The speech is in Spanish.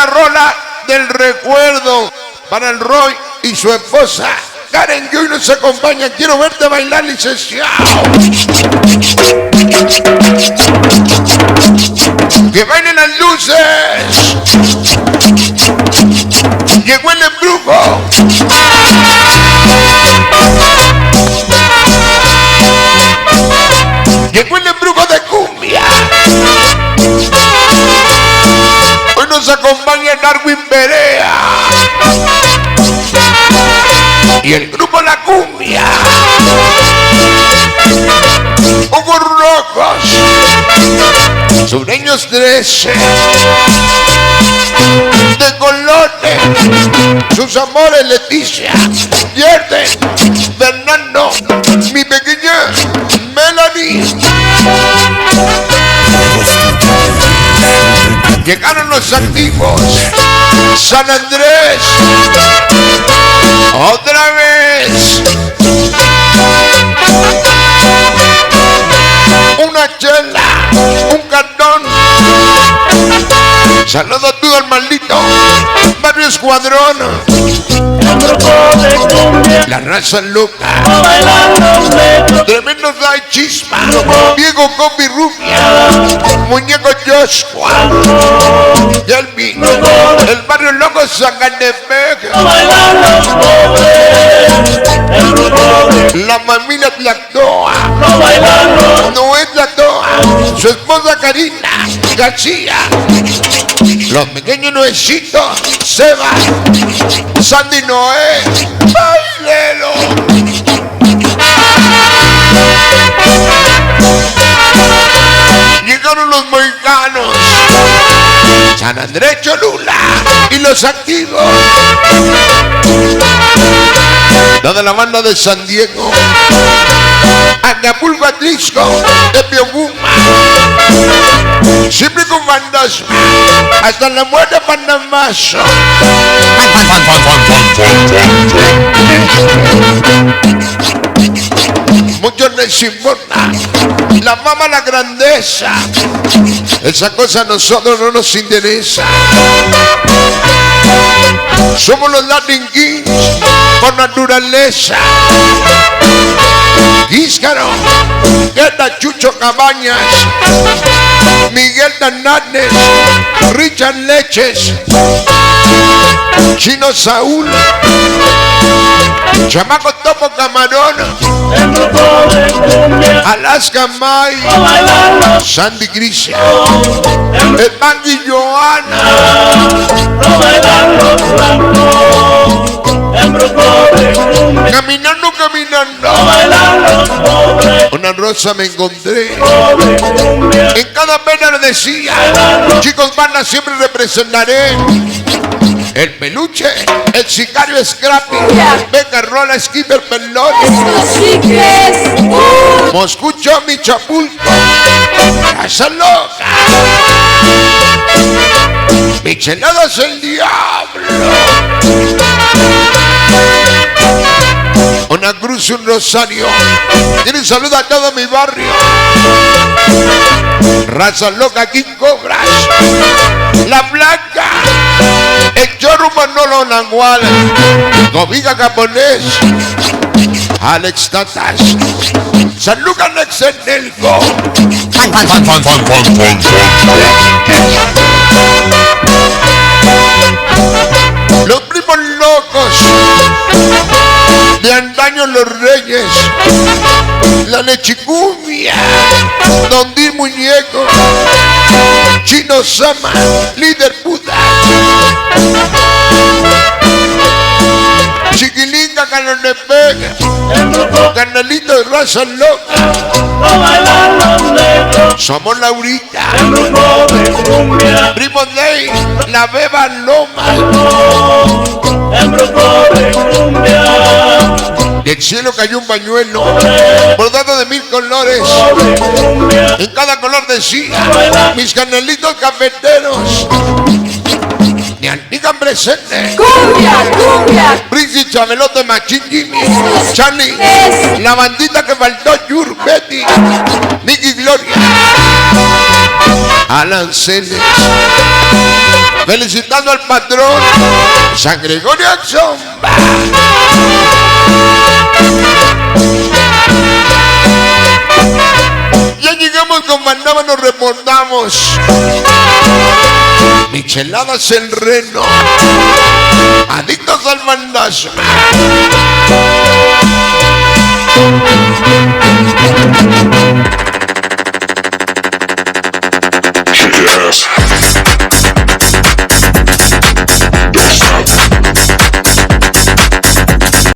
la rola del recuerdo para el Roy y su esposa Karen, que hoy nos acompaña. Quiero verte bailar, licenciado. Que bailen las luces. Llegó el embrujo. Llegó el embrujo de cumbia. Hoy nos acompaña Darwin Perea y el grupo La Cumbia. Ojos rojos, sureños 13, de colores, sus amores Leticia, Yerden, Fernando, mi pequeña Melanie. Llegaron los activos, San Andrés, otra vez. Una chela, un cartón. Saludo a todo el maldito Barrio Escuadrón. La raza loca. Tremendo da chispa. Diego Combi Rubia. Muñeco Joshua. Yelvin. El barrio loco Zanganepec. La familia Tlactoa. No es Tlactoa. Su esposa Karina García. Los pequeños nuecitos, Seba, Sandy Noé, bailelo. Llegaron los mexicanos, San Andrés Cholula y los activos. Toda la banda de San Diego, Acapulco, Atlisco, Tepioguma. Siempre con fantasma, hasta la muerte Panamazo. Muchos les importa, la fama, la grandeza. Esa cosa a nosotros no nos interesa. Somos los Latin Kings por naturaleza. Guíscaro, Guetta, Chucho Cabañas, Miguel Hernández, Richard Leches, Chino Saúl, Chamaco Topo Camarón, Alaska May, Sandy Grisia, el Magui Joana. Caminando, caminando, una rosa me encontré. En cada pena le decía, chicos, banda, siempre representaré. El peluche, el sicario Scrappy, Beca Rola, Skipper Pelón, Moscú, Chomi, Chapulco, Casa Loca, Micheladas el Diablo, una cruz y un rosario. Tienen salud a todo mi barrio. Raza Loca, King Cobras, La Blanca, el Chorro Manolo Nangual, Cobiga Japonés, Alex Tatas, San Lucas Nexenelco. Los primos locos de antaño, los Reyes, la Lechicumia, Don Di Muñeco, Chino Sama, Líder Puta, Chiquilinga, Carlos de Pega, Canalito de Raza Loca. Somos Laurita, Primo Day, La Beba Loma. Del cielo cayó un pañuelo bordado de 1000 colores. En cada color decía, mis canelitos cafeteros. Ni digan presente. Cumbia, cumbia. Príncipe Chabelote, Machín Jimmy, Charlie, la bandita que faltó, Yur, Betty, Nicky Gloria, Alan Celes. felicitando al patrón San Gregorio Axomba. Ya llegamos con Bandama, nos reportamos. Micheladas el Reno, adictos al mandazo.